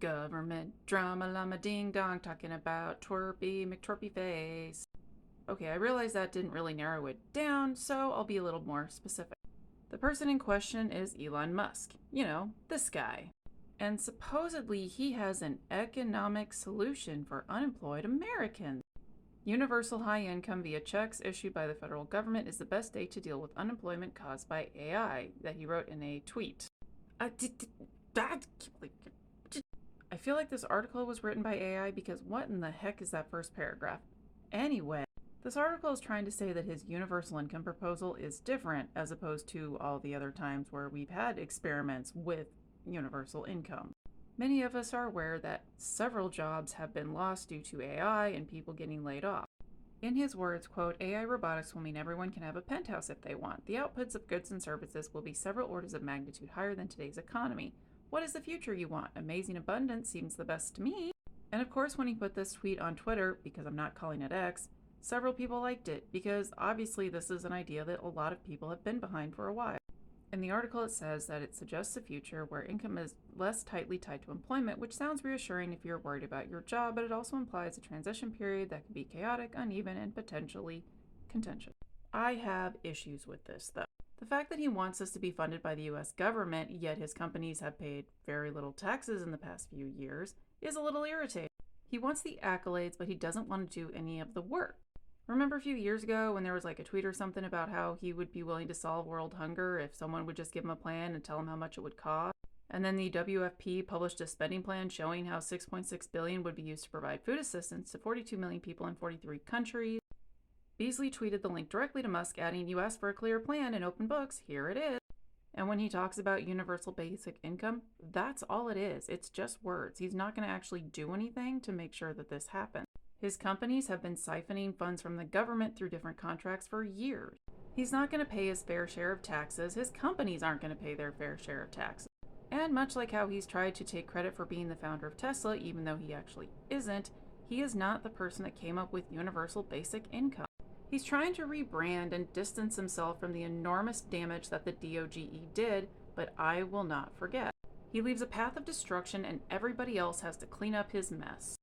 Government drama llama ding dong talking about twerpy McTwerpy face. Okay, I realize that didn't really narrow it down, so I'll be a little more specific. The person in question is Elon Musk. You know, this guy. And supposedly he has an economic solution for unemployed Americans. Universal high income via checks issued by the federal government is the best way to deal with unemployment caused by AI, that he wrote in a tweet. I feel like this article was written by AI because what in the heck is that first paragraph? Anyway, this article is trying to say that his universal income proposal is different as opposed to all the other times where we've had experiments with universal income. Many of us are aware that several jobs have been lost due to AI and people getting laid off. In his words, quote, AI robotics will mean everyone can have a penthouse if they want. The outputs of goods and services will be several orders of magnitude higher than today's economy. What is the future you want? Amazing abundance seems the best to me. And of course, when he put this tweet on Twitter, because I'm not calling it X, several people liked it, because obviously this is an idea that a lot of people have been behind for a while. In the article, it says that it suggests a future where income is less tightly tied to employment, which sounds reassuring if you're worried about your job, but it also implies a transition period that can be chaotic, uneven, and potentially contentious. I have issues with this, though. The fact that he wants this to be funded by the US government, yet his companies have paid very little taxes in the past few years, is a little irritating. He wants the accolades, but he doesn't want to do any of the work. Remember a few years ago when there was like a tweet or something about how he would be willing to solve world hunger if someone would just give him a plan and tell him how much it would cost? And then the WFP published a spending plan showing how $6.6 billion would be used to provide food assistance to 42 million people in 43 countries. Beasley tweeted the link directly to Musk, adding, "You asked for a clear plan in open books, here it is." And when he talks about universal basic income, that's all it is. It's just words. He's not going to actually do anything to make sure that this happens. His companies have been siphoning funds from the government through different contracts for years. He's not going to pay his fair share of taxes. His companies aren't going to pay their fair share of taxes. And much like how he's tried to take credit for being the founder of Tesla, even though he actually isn't, he is not the person that came up with universal basic income. He's trying to rebrand and distance himself from the enormous damage that the DOGE did, but I will not forget. He leaves a path of destruction and everybody else has to clean up his mess.